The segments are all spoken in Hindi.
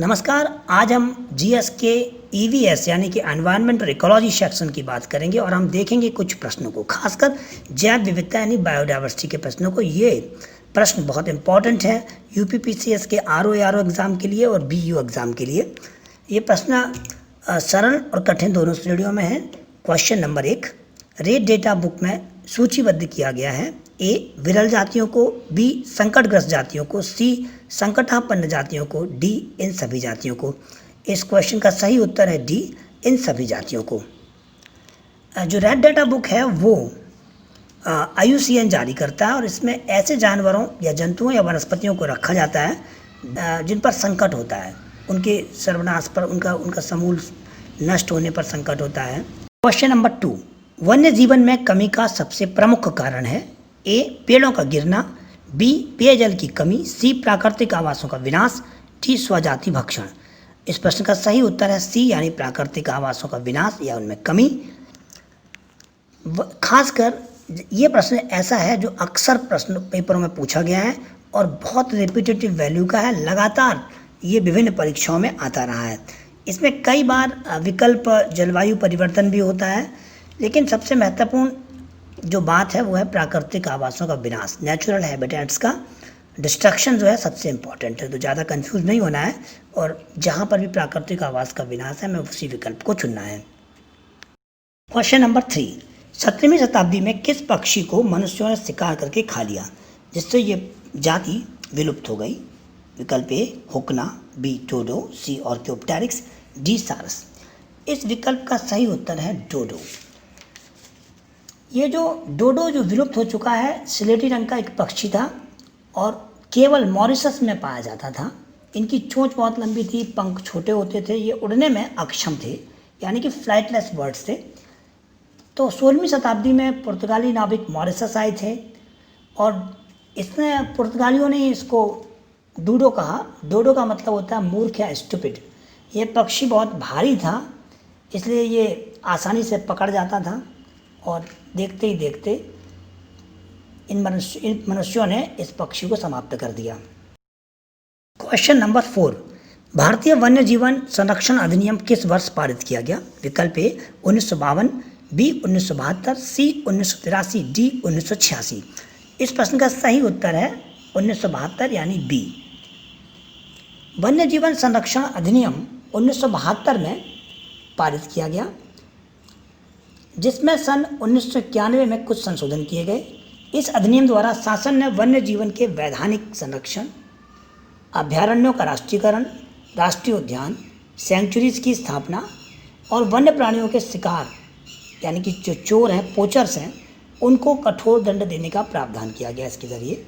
नमस्कार। आज हम जीएस के ईवीएस यानी कि एनवायरनमेंट और इकोलॉजी सेक्शन की बात करेंगे और हम देखेंगे कुछ प्रश्नों को, खासकर जैव विविधता यानी बायोडाइवर्सिटी के प्रश्नों को। ये प्रश्न बहुत इंपॉर्टेंट है यूपीपीसीएस के आरओ एग्ज़ाम के लिए और बीयू एग्ज़ाम के लिए। ये प्रश्न सरल और कठिन दोनों श्रेणियों में है। Question number 1, red data book में सूचीबद्ध किया गया है। ए, विरल जातियों को, बी, संकटग्रस्त जातियों को, सी, संकटापन्न जातियों को, डी, इन सभी जातियों को। इस क्वेश्चन का सही उत्तर है डी, इन सभी जातियों को। जो रेड डेटा बुक है वो IUCN जारी करता है और इसमें ऐसे जानवरों या जंतुओं या वनस्पतियों को रखा जाता है जिन पर संकट होता है, उनके सर्वनाश पर, उनका समूल नष्ट होने पर संकट होता है। क्वेश्चन नंबर 2, वन्य जीवन में कमी का सबसे प्रमुख कारण है। ए, पेड़ों का गिरना, बी, पेयजल की कमी, सी, प्राकृतिक आवासों का विनाश, डी, स्वजाति भक्षण। इस प्रश्न का सही उत्तर है सी, यानी प्राकृतिक आवासों का विनाश या उनमें कमी। खासकर ये प्रश्न ऐसा है जो अक्सर प्रश्न पेपरों में पूछा गया है और बहुत रिपीटेटिव वैल्यू का है, लगातार ये विभिन्न परीक्षाओं में आता रहा है। इसमें कई बार विकल्प जलवायु परिवर्तन भी होता है, लेकिन सबसे महत्वपूर्ण जो बात है वो है प्राकृतिक आवासों का विनाश, नेचुरल हैबिटेट्स का डिस्ट्रक्शन जो है सबसे इम्पॉर्टेंट है। तो ज़्यादा कंफ्यूज नहीं होना है और जहाँ पर भी प्राकृतिक आवास का विनाश है, हमें उसी विकल्प को चुनना है। क्वेश्चन नंबर 3, 17वीं शताब्दी में किस पक्षी को मनुष्यों ने शिकार करके खा लिया जिससे ये जाति विलुप्त हो गई? विकल्प ए, हुकना, बी, डोडो, सी, ऑर्कियोप्टेरिक्स, डी, सारस। इस विकल्प का सही उत्तर है डोडो। ये जो डोडो जो विलुप्त हो चुका है, स्लेटी रंग का एक पक्षी था और केवल मॉरिशस में पाया जाता था। इनकी चोंच बहुत लंबी थी, पंख छोटे होते थे, ये उड़ने में अक्षम थे, यानी कि फ्लाइटलेस बर्ड्स थे। तो 16वीं शताब्दी में पुर्तगाली नाविक मॉरिशस आए थे और पुर्तगालियों ने इसको डोडो कहा। डोडो का मतलब होता है मूर्ख या स्टूपिड। ये पक्षी बहुत भारी था, इसलिए ये आसानी से पकड़ जाता था और देखते ही देखते इन मनुष्यों ने इस पक्षी को समाप्त कर दिया। क्वेश्चन नंबर 4, भारतीय वन्य जीवन संरक्षण अधिनियम किस वर्ष पारित किया गया? विकल्प ए, 1952, बी, 1972, सी, 1983, डी, 1986। इस प्रश्न का सही उत्तर है 1972 यानी बी। वन्य जीवन संरक्षण अधिनियम 1972 में पारित किया गया, जिसमें सन 1991 में कुछ संशोधन किए गए। इस अधिनियम द्वारा शासन ने वन्य जीवन के वैधानिक संरक्षण, अभयारण्यों का राष्ट्रीयकरण, राष्ट्रीय उद्यान, सैंक्चुरीज की स्थापना और वन्य प्राणियों के शिकार यानी कि जो चोर हैं, पोचर्स हैं, उनको कठोर दंड देने का प्रावधान किया गया इसके ज़रिए।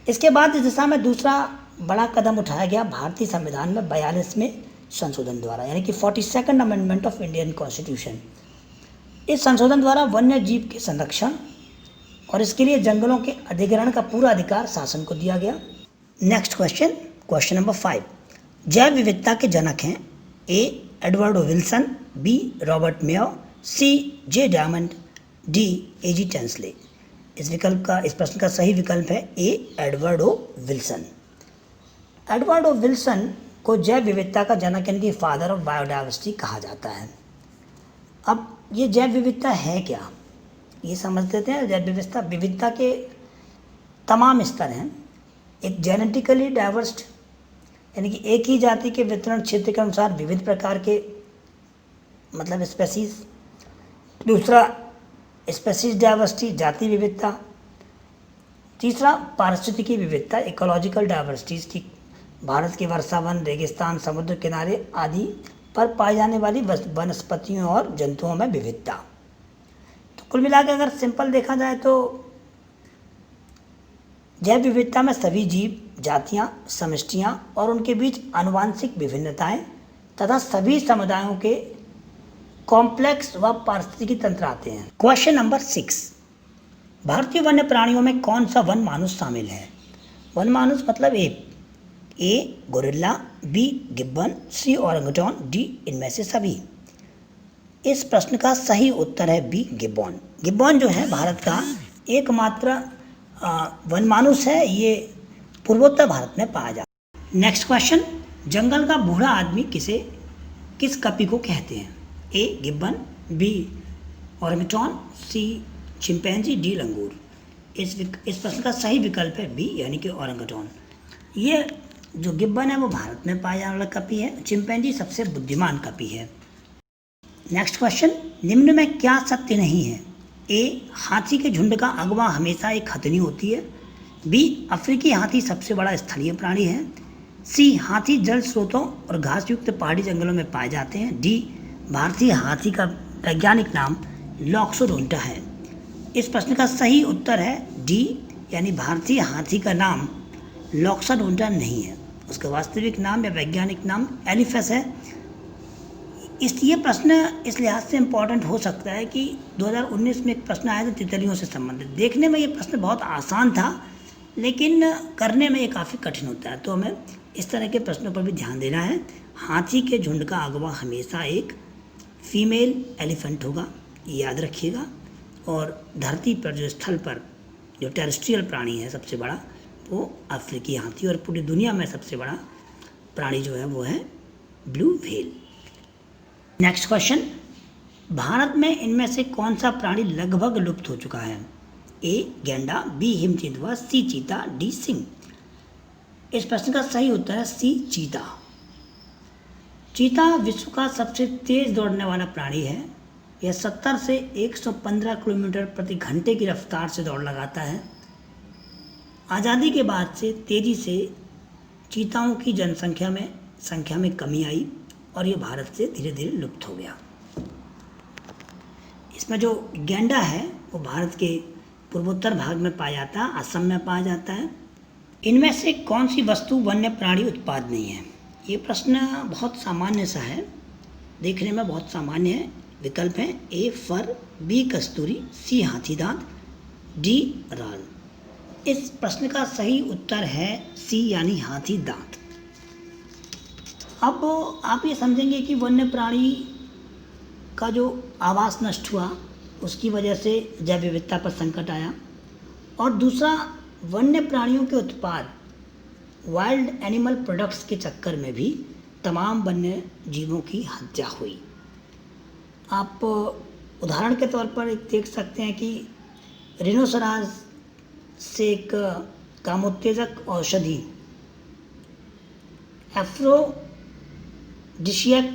इसके बाद इस दिशा में दूसरा बड़ा कदम उठाया गया भारतीय संविधान में 42वें संशोधन द्वारा, यानी कि 42nd amendment of Indian constitution. इस संशोधन द्वारा वन्य जीव के संरक्षण और इसके लिए जंगलों के अधिग्रहण का पूरा अधिकार शासन को दिया गया। नेक्स्ट क्वेश्चन, क्वेश्चन नंबर 5, जैव विविधता के जनक हैं। A, Edward Wilson, B, Robert Mayo, C, J Diamond, D, A.G. Tansley. इस प्रश्न का सही विकल्प है A, Edward Wilson. Edward Wilson को जैव विविधता का जनक यानी कि फादर ऑफ बायोडाइवर्सिटी कहा जाता है। अब ये जैव विविधता है क्या, ये समझ लेते हैं। जैव विविधता के तमाम स्तर हैं। एक जेनेटिकली डाइवर्स यानी कि एक ही जाति के वितरण क्षेत्र के अनुसार विविध प्रकार के मतलब स्पेसीज। दूसरा, स्पेसीज डाइवर्सिटी, जाति विविधता। तीसरा, पारिस्थितिकी विविधता, इकोलॉजिकल डाइवर्सिटीज़ की भारत के वर्षावन, रेगिस्तान, समुद्र किनारे आदि पर पाई जाने वाली वनस्पतियों और जंतुओं में विविधता। तो कुल मिलाकर अगर सिंपल देखा जाए तो जैव विविधता में सभी जीव, जातियां, समष्टियां और उनके बीच आनुवांशिक विभिन्नताएं तथा सभी समुदायों के कॉम्प्लेक्स व पारिस्थितिकी तंत्र आते हैं। क्वेश्चन नंबर 6, भारतीय वन्य प्राणियों में कौन सा वन मानुष शामिल है? वन मानुष मतलब ए, गोरिल्ला, बी, गिब्बन, सी, ओरंगुटान, डी, इनमें से सभी। इस प्रश्न का सही उत्तर है बी, गिब्बन। गिब्बन जो है भारत का एकमात्र वन मानुष है, ये पूर्वोत्तर भारत में पाया जाता है। नेक्स्ट क्वेश्चन, जंगल का बूढ़ा आदमी किस कपी को कहते हैं? ए गिब्बन, बी ओरंगटन, सी चिंपैंजी, डी लंगूर। इस प्रश्न का सही विकल्प है बी यानी कि ओरंगटन। ये जो गिब्बन है वो भारत में पाया जाने वाला कपी है। चिंपैंजी सबसे बुद्धिमान कपी है। नेक्स्ट क्वेश्चन, निम्न में क्या सत्य नहीं है? ए हाथी के झुंड का अगवा हमेशा एक हथनी होती है। बी अफ्रीकी हाथी सबसे बड़ा स्थलीय प्राणी है। सी हाथी जल स्रोतों और घास युक्त पहाड़ी जंगलों में पाए जाते हैं। डी भारतीय हाथी का वैज्ञानिक नाम लॉक्सोडोंटा है। इस प्रश्न का सही उत्तर है डी यानी भारतीय हाथी का नाम लॉक्सोडोंटा नहीं है, उसका वास्तविक नाम या वैज्ञानिक नाम एलिफेस है। ये प्रश्न इस लिहाज से इम्पॉर्टेंट हो सकता है कि 2019 में एक प्रश्न आया था तितलियों से संबंधित। देखने में ये प्रश्न बहुत आसान था लेकिन करने में ये काफ़ी कठिन होता है, तो हमें इस तरह के प्रश्नों पर भी ध्यान देना है। हाथी के झुंड का अगवा हमेशा एक फीमेल एलिफेंट होगा, याद रखिएगा। और धरती पर जो स्थल पर जो टेरेस्ट्रियल प्राणी है सबसे बड़ा वो अफ्रीकी हाथी, और पूरी दुनिया में सबसे बड़ा प्राणी जो है वो है blue whale. Next question, Bharat में इनमें से कौन सा प्राणी लगभग लुप्त हो चुका है? ए गैंडा, बी हिमचीतवा, सी चीता, डी सिंह। इस प्रश्न का सही उत्तर है सी चीता। चीता विश्व का सबसे तेज दौड़ने वाला प्राणी है। यह 70 से 115 किलोमीटर प्रति घंटे की रफ्तार से दौड़ लगाता है। आज़ादी के बाद से तेज़ी से चीताओं की संख्या में कमी आई और ये भारत से धीरे धीरे लुप्त हो गया। इसमें जो गैंडा है वो भारत के पूर्वोत्तर भाग में पाया जाता है, असम में पाया जाता है। इनमें से कौन सी वस्तु वन्य प्राणी उत्पाद नहीं है? ये प्रश्न बहुत सामान्य सा है, देखने में बहुत सामान्य है। विकल्प हैं ए फर, बी कस्तूरी, सी हाथी दांत, डी राल। इस प्रश्न का सही उत्तर है सी यानी हाथी दांत। अब आप ये समझेंगे कि वन्य प्राणी का जो आवास नष्ट हुआ उसकी वजह से जैव विविधता पर संकट आया, और दूसरा वन्य प्राणियों के उत्पाद वाइल्ड एनिमल प्रोडक्ट्स के चक्कर में भी तमाम वन्य जीवों की हत्या हुई। आप उदाहरण के तौर पर एक देख सकते हैं कि रिनोसरास से एक कामोत्तेजक औषधि एफ्रोडिशियक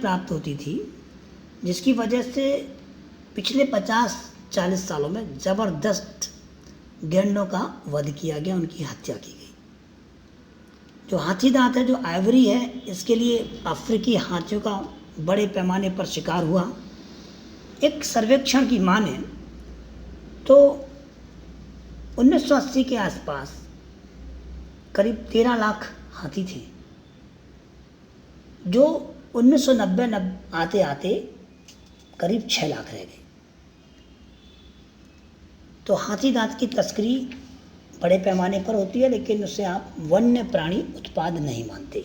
प्राप्त होती थी, जिसकी वजह से पिछले 50-40 सालों में ज़बरदस्त गैंडों का वध किया गया, उनकी हत्या की गई। जो हाथी दांत है, जो आइवरी है, इसके लिए अफ्रीकी हाथियों का बड़े पैमाने पर शिकार हुआ। एक सर्वेक्षण की माने तो 1980 के आसपास करीब 13 लाख हाथी थे, जो 1990 आते आते करीब 6 लाख रह गए। तो हाथी दांत की तस्करी बड़े पैमाने पर होती है, लेकिन उसे आप वन्य प्राणी उत्पाद नहीं मानते।